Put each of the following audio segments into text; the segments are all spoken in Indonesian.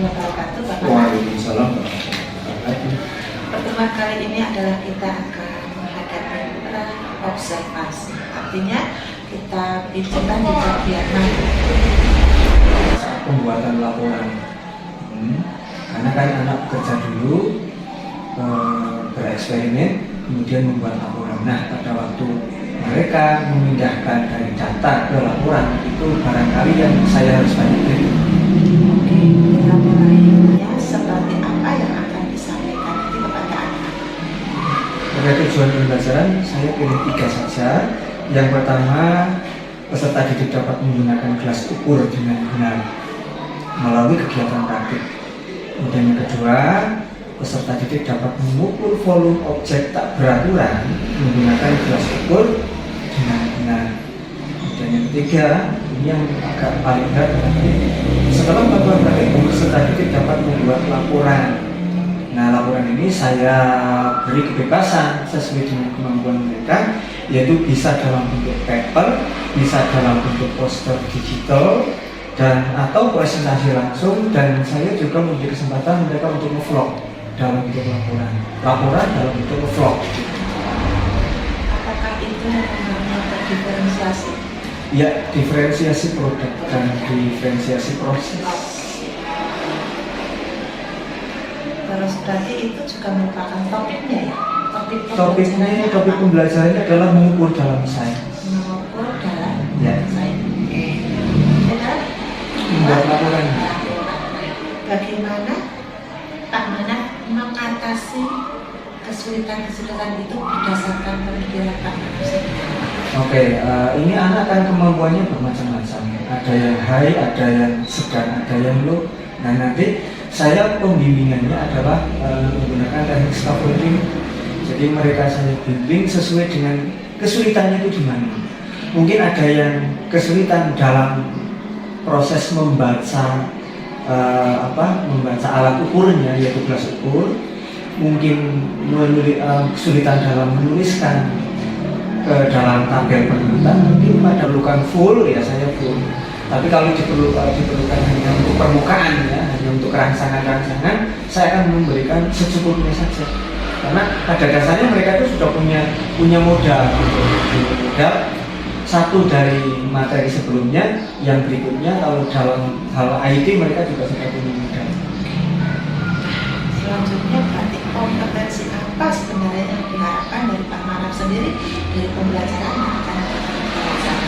warahmatullahi wabarakatuh. Waalaikumsalam warahmatullahi wabarakatuh. Pertemuan kali ini adalah kita akan menghadapi observasi. Artinya kita bicara di bagian mana? Saat pembuatan laporan, karena kan anak bekerja dulu, bereksperimen, kemudian membuat laporan. Nah, pada waktu mereka memindahkan dari data ke laporan, itu barangkali yang saya harus banyak. Oke, kita mulainya seperti apa yang akan disampaikan nanti kepada anak. Pada tujuan pembelajaran, saya pilih 3 saja. Yang pertama, peserta didik dapat menggunakan gelas ukur dengan benar melalui kegiatan praktik. Kemudian yang kedua, peserta didik dapat mengukur volume objek tak beraturan menggunakan gelas ukur dengan benar. Dan yang ketiga, ini yang agak paling berat, setelah melakukan praktik, peserta didik dapat membuat laporan. Nah, laporan ini saya beri kebebasan sesuai dengan kemampuan mereka, yaitu bisa dalam bentuk paper, bisa dalam bentuk poster digital, dan atau presentasi langsung. Dan saya juga memberi kesempatan mereka untuk nge-vlog dalam bentuk laporan dalam bentuk vlog. Apakah itu namanya terdiferensiasi? Ya, diferensiasi produk dan diferensiasi proses. Terus berarti itu juga merupakan topiknya ya? Topik pembelajarannya adalah mengukur dalam sains. Mengukur dalam Ya. sains. Membuat laporan. Bagaimana Pak Mana mengatasi kesulitan-kesulitan itu berdasarkan pemikiran Pak Mana sendiri? Oke, ini anak kan kemampuannya bermacam-macam. Ada yang high, ada yang sedang, ada yang low. Nah, nanti saya pembimbingannya adalah menggunakan teknik scaffolding. Jadi mereka saya bimbing sesuai dengan kesulitannya itu di mana. Mungkin ada yang kesulitan dalam proses membaca membaca alat ukurnya, yaitu gelas ukur. Mungkin kesulitan dalam menuliskan dalam tabel pengurutan. Mungkin memerlukan full, ya saya full. Tapi kalau diperlukan hanya untuk permukaan, ya, hanya untuk rangsangan-rangsangan, saya akan memberikan secukupnya saja. Karena pada dasarnya mereka itu sudah punya modal, modal satu dari materi sebelumnya. Yang berikutnya, kalau dalam hal IT mereka juga sudah punya modal. Selanjutnya berarti kompetensi apa sebenarnya yang diharapkan dari Pak Manap sendiri dari pembelajaran yang akan dilakukan?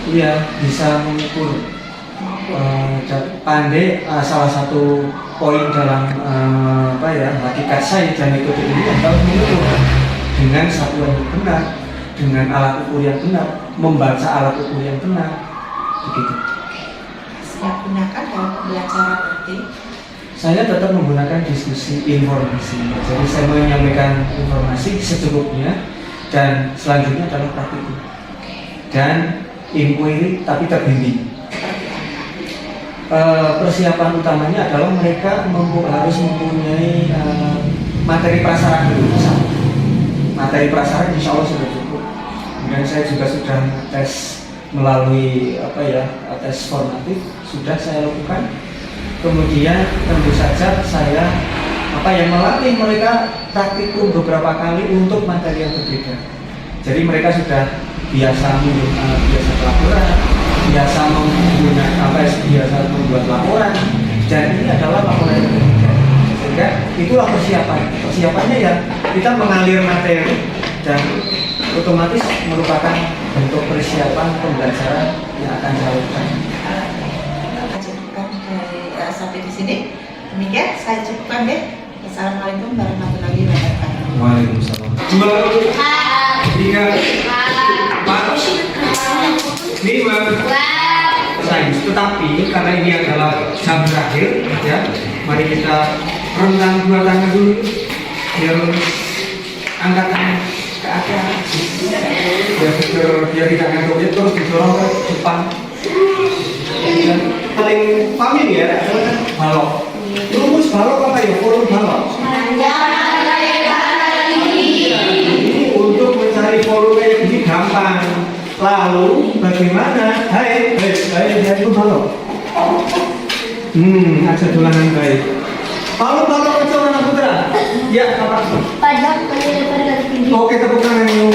Iya, bisa mengukur. Pandai salah satu poin dalam hakikat sains dan metode ini adalah mengukur dengan satuan yang benar, dengan alat ukur yang benar, membaca alat ukur yang benar, begitu. Siap gunakan dalam pembelajaran nanti. Saya tetap menggunakan diskusi informasi. Jadi saya menyampaikan informasi secukupnya, dan selanjutnya adalah praktikum dan inquiry, tapi terbimbing. Persiapan utamanya adalah mereka harus mempunyai materi prasaran dulu. Materi prasaran insya Allah sudah cukup. Kemudian saya juga sudah tes melalui tes formatif sudah saya lakukan. Kemudian tentu saja saya melatih mereka praktikum beberapa kali untuk materi yang berbeda. Jadi mereka sudah biasa laporan, biasa membuat laporan, dan ini adalah laporan yang berbeda. Sehingga itulah persiapannya ya, kita mengalir materi dan otomatis merupakan bentuk persiapan pembelajaran yang akan saya lakukan. Cukupkan sampai di sini. Demikian saya cukupkan deh. Assalamualaikum warahmatullahi wabarakatuh. Waalaikumsalam. 2, 3, 4, 5. Sains. Tetapi karena ini adalah jam terakhir, ya, mari kita rentang 2 tangan dulu, biar angkat tangan ke atas, biar tidak ngantuknya, terus didorong ke depan. Dan paling familiar adalah balok. Rumus balok apa ya? Volume balok. Ini untuk mencari volume yang ini gampang. Lalu bagaimana? Hai, itu balok. Aja dolanan baik. Tolong kecil anak putra. Ya, apa? Pajak pada tinggi. Oke, tepuk tangan dulu.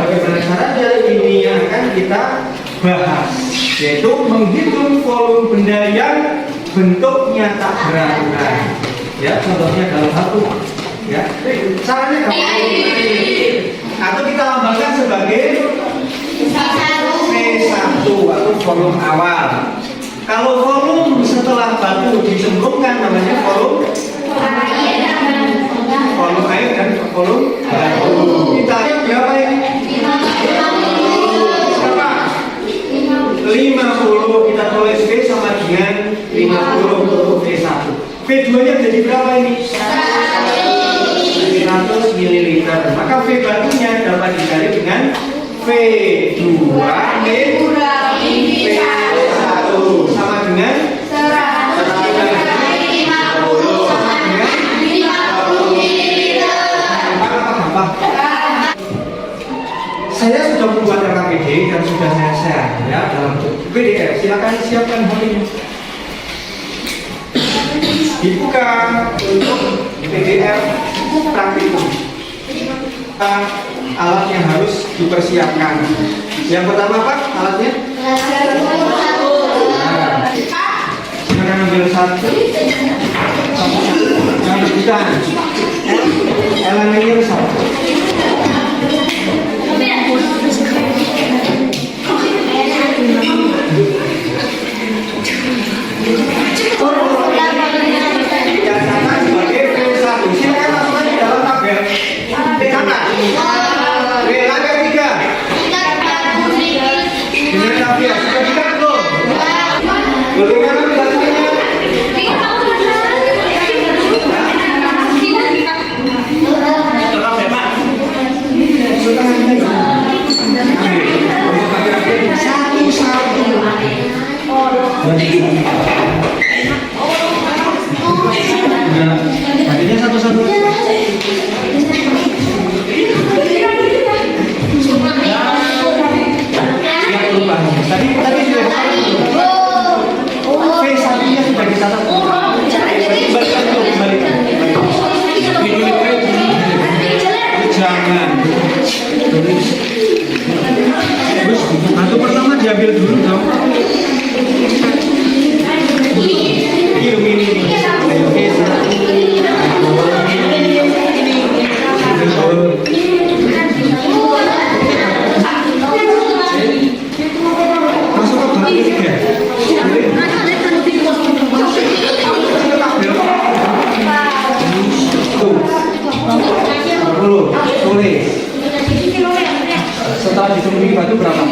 Bagaimana caranya ini yang akan kita bahas, yaitu menghitung volume benda yang bentuknya tak beraturan. Ya, contohnya dalam satu. Ya, caranya gampang. Atau kita lambangkan sebagai V1 atau volume awal. Kalau volume setelah batu disembungkan namanya volume air dan volume batu. Kita lihat berapa ini? 50. Kita tulis V sama dengan 50 untuk V1. V2 nya jadi berapa ini? 100 ml. Maka V batunya dapat dicari dengan V2 min V1 sama dengan 100 sama dengan 50 ml. Gampang. Saya sudah membuat RKPD dan sudah saya share ya dalam PDF. Silakan siapkan holinya. Dibuka untuk PDF praktikum. Alat yang harus dipersiapkan. Yang pertama apa alatnya? Silakan ambil satu. Yang rebutan. Elemennya satu. Yang sama sebagai V1. Silakan masukkan di dalam tabel. V1. V langkah 3. Dengan tabel sudah kita belum? Bagaimana penjelasannya? Tadinya satu-satu. Tadi sudah V1-nya sudah dicatat. Kembalikan. Jangan. Terus batu pertama diambil dulu dong. Ini. Masuk ke batu 3. Tulis. Setelah ditumbuhi batu berapa?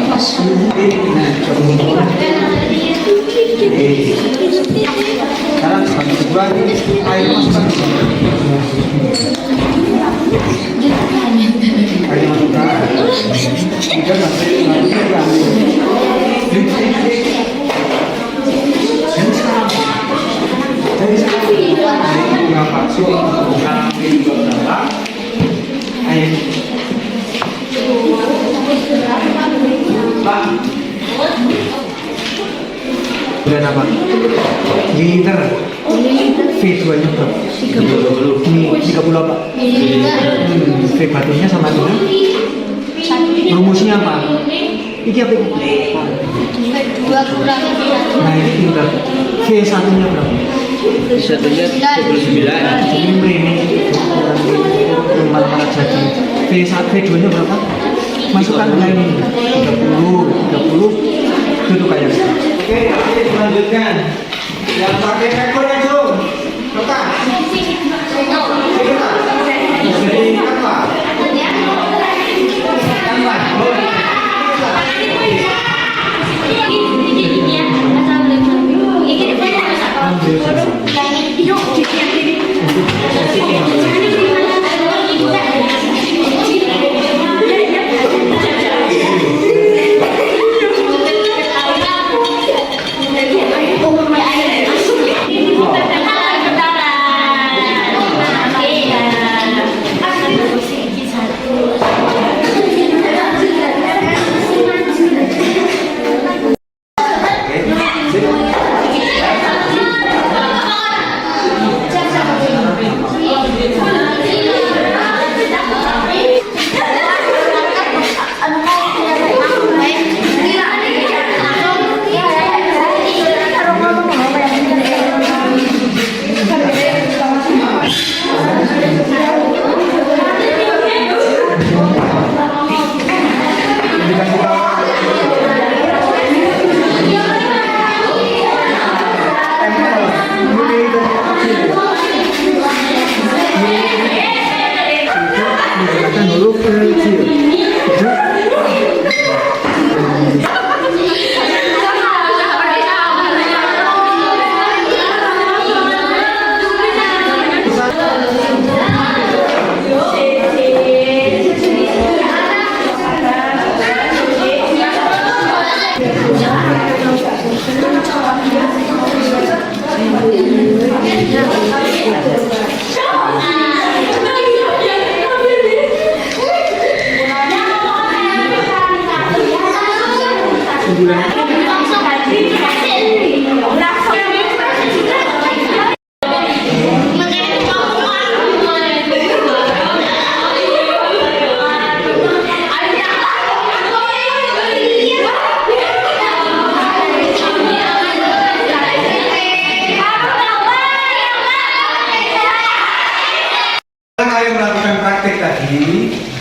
Sekarang bagi kedua air masukkan. Air masukkan. Tiga air. Pak, bulan apa? Liter. V2 nya berapa? 30. Ini 30 apa? V batunya sama dengan rumusnya apa? Ini apa? V2 kurang. Nah ini pintar. V1 nya berapa? V1-nya 29. Ini malah jadi. V2 nya berapa? Masukkan dengan ini 30 tutup kayak gitu. Oke, lanjutkan. Yang pakai ekor langsung letak. Jadi apa?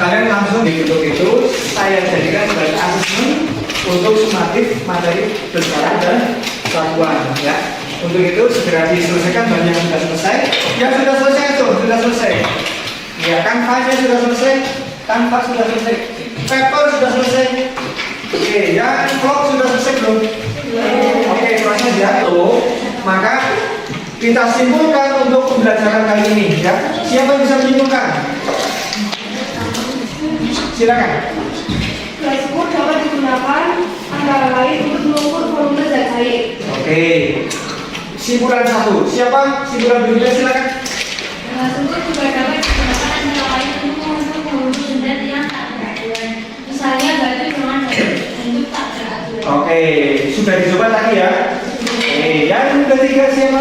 kalian langsung untuk itu saya jadikan sebagai asesmen untuk sumatif materi berbicara dan kelakuan ya. Untuk itu segera diselesaikan banyak yang sudah selesai. Yang sudah selesai itu sudah selesai. Ya, kanvasnya sudah selesai, kanvas sudah selesai, paper sudah selesai. Oke, yang vlog sudah selesai belum? Oke, proses ya. Maka kita simpulkan untuk pembelajaran kali ini ya. Siapa yang bisa menyimpulkan? Silakan. Flashboard dapat digunakan antara lain untuk mengukur volume zat cair. Oke. Simpulan 1. Siapa? Simpulan berikutnya silakan. Flashboard juga dapat digunakan antara lain untuk mengukur volume zat yang tak beraturan. Misalnya batu dengan bentuk tak beraturan. Oke, sudah dicoba tadi ya. Oke, yang ketiga siapa?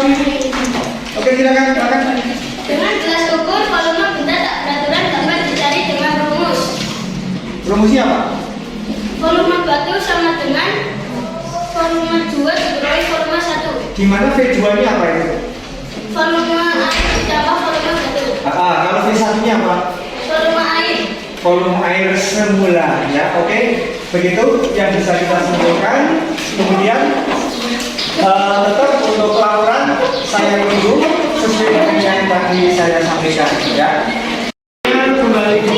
Oke, silakan. Dengan gelas ukur volume benda tak beraturan dapat dicari dengan rumus. Rumusnya apa? Volume batu sama dengan volume 2 dikurangi volume 1. Di mana V2-nya apa itu? Volume air ditambah volume batu. Kalau V1-nya apa? Volume air. Volume air semula ya. Oke, begitu yang bisa kita simpulkan. Kemudian tetap untuk pelaporan saya tunggu sesuai dengan yang tadi saya sampaikan ya. Kembali ke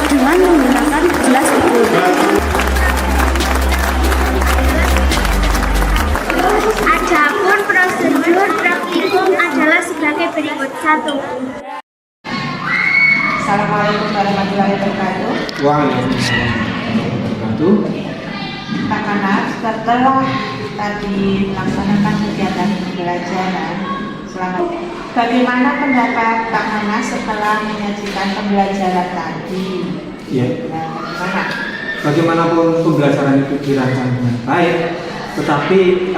dengan menggunakan gelas ukur. Adapun prosedur praktikum adalah sebagai berikut. 1. Assalamualaikum warahmatullahi wabarakatuh. Waalaikumsalam warahmatullahi wabarakatuh. Kak Kanar, setelah tadi melaksanakan kegiatan pembelajaran selama bagaimana pendapat Kak Kanar setelah menyajikan pembelajaran tadi? Iya. Bagaimana? Bagaimanapun pembelajaran itu dirancang dengan baik, tetapi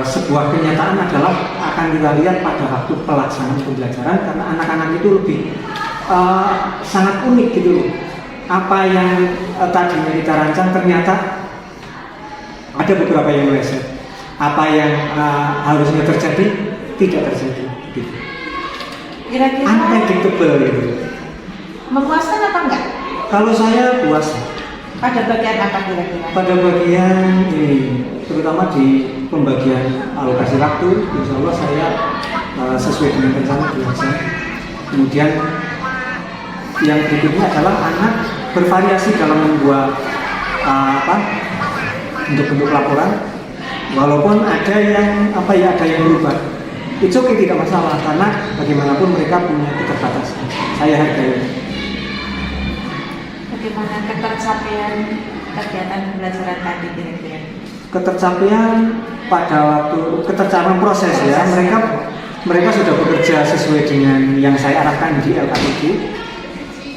sebuah kenyataan adalah akan kita lihat pada waktu pelaksanaan pembelajaran karena anak-anak itu lebih sangat unik gitu loh. Apa yang tadinya kita rancang ternyata ada beberapa yang meleset. Apa yang harusnya terjadi tidak terjadi. Gitu. Kira-kira Unpredictable gitu. memuaskan apa enggak? Kalau saya puas Pada bagian apa kira-kira? pada bagian ini, terutama di pembagian alokasi waktu, insya Allah saya sesuai dengan rencana dilaksanakan. Kemudian yang berikutnya adalah anak bervariasi dalam membuat bentuk-bentuk laporan, walaupun ada yang ada yang berubah. Itu tidak masalah karena bagaimanapun mereka punya keterbatasan. Saya hargai. Bagaimana ketercapaian kegiatan pembelajaran tadi kira-kira? Ketercapaian pada waktu ketercapaian proses ya, mereka sudah bekerja sesuai dengan yang saya arahkan di LKPD.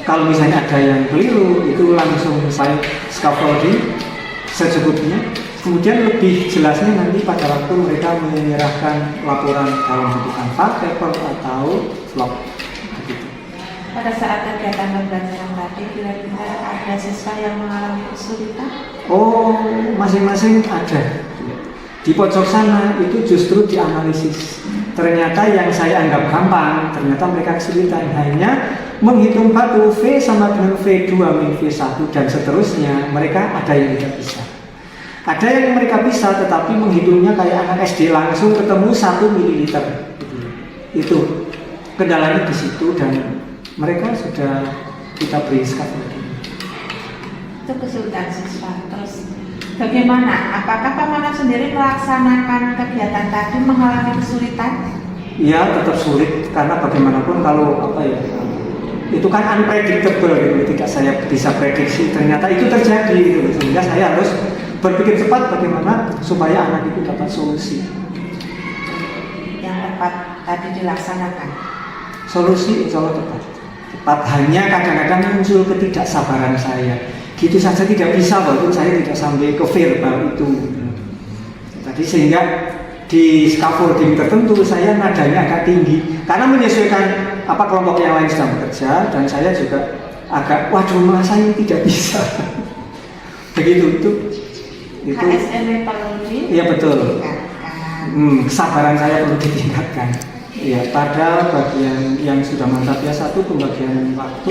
Kalau misalnya ada yang keliru itu langsung saya scaffolding secukupnya. Kemudian lebih jelasnya nanti pada waktu mereka menyerahkan laporan dalam bentuk kanvas, paper atau vlog. Begitu. Pada saat kegiatan pembelajaran tadi kira-kira ada siswa yang mengalami kesulitan? Oh, masing-masing ada. Di pojok sana itu justru dianalisis. Ternyata yang saya anggap gampang, ternyata mereka kesulitan. Hanya menghitung batu V sama dengan V2 min V1 dan seterusnya, mereka ada yang tidak bisa. Ada yang mereka bisa, tetapi menghitungnya kayak anak SD langsung ketemu 1 ml. Itu kendalanya di situ dan mereka sudah kita beri scaffolding. Itu kesulitan siswa. Terus bagaimana? Apakah Pak Manap sendiri melaksanakan kegiatan tadi mengalami kesulitan? Ya tetap sulit karena bagaimanapun kalau itu kan unpredictable gitu, tidak saya bisa prediksi ternyata itu terjadi gitu, sehingga saya harus berpikir cepat bagaimana supaya anak itu dapat solusi. Yang tepat tadi dilaksanakan. Solusi insya Allah tepat. Tepat, hanya kadang-kadang muncul ketidaksabaran saya. Gitu saja tidak bisa, walaupun saya tidak sampai ke verbal itu. Tadi sehingga di scaffolding tertentu saya nadanya agak tinggi karena menyesuaikan apa kelompok yang lain sedang bekerja, dan saya juga agak waduh malah saya tidak bisa. Begitu itu. KSM perlu Iya betul. ditingkatkan. Kesabaran saya perlu ditingkatkan. Ya, pada bagian yang sudah mantap ya, satu pembagian waktu,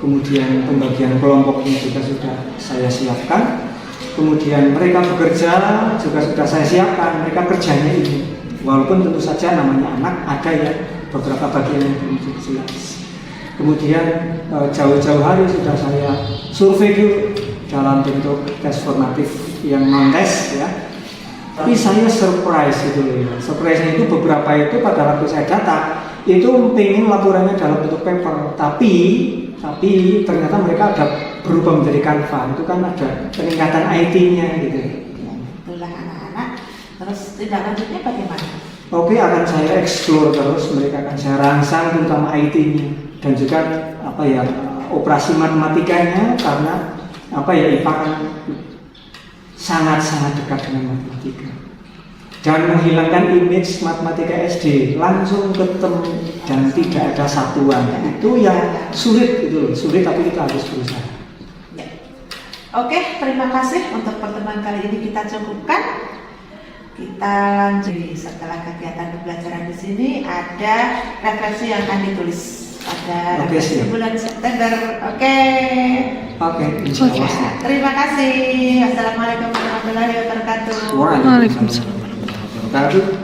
kemudian pembagian kelompoknya juga sudah saya siapkan, kemudian mereka bekerja juga sudah saya siapkan, mereka kerjanya ini. Walaupun tentu saja namanya anak ada ya beberapa bagian yang belum jelas. Kemudian jauh-jauh hari sudah saya survei dulu dalam bentuk tes formatif yang non-tes ya. Tapi saya surprise gitu loh ya. Surprise-nya itu beberapa itu pada waktu saya data itu pengen laporannya dalam bentuk paper, tapi ternyata mereka ada berubah menjadi Canva. Itu kan ada peningkatan IT-nya gitu. Itulah anak-anak. Terus tindak lanjutnya bagaimana? Oke, akan saya explore terus, mereka akan saya rangsang terutama IT-nya dan juga apa ya operasi matematikanya, karena apa ya IPA kan sangat-sangat dekat dengan matematika. Dan menghilangkan image matematika SD, langsung ketemu dan tidak ada satuan. Itu yang sulit gitu loh, sulit tapi kita harus berusaha. Ya. Oke, terima kasih untuk pertemuan kali ini kita cukupkan. Kita lanjut setelah kegiatan pembelajaran di sini ada refleksi yang akan ditulis pada Oke, refleksi siap. bulan September. Oke. Oke, insya Allah. Ya, terima kasih. Assalamualaikum warahmatullahi wabarakatuh. Waalaikumsalam warahmatullahi wabarakatuh.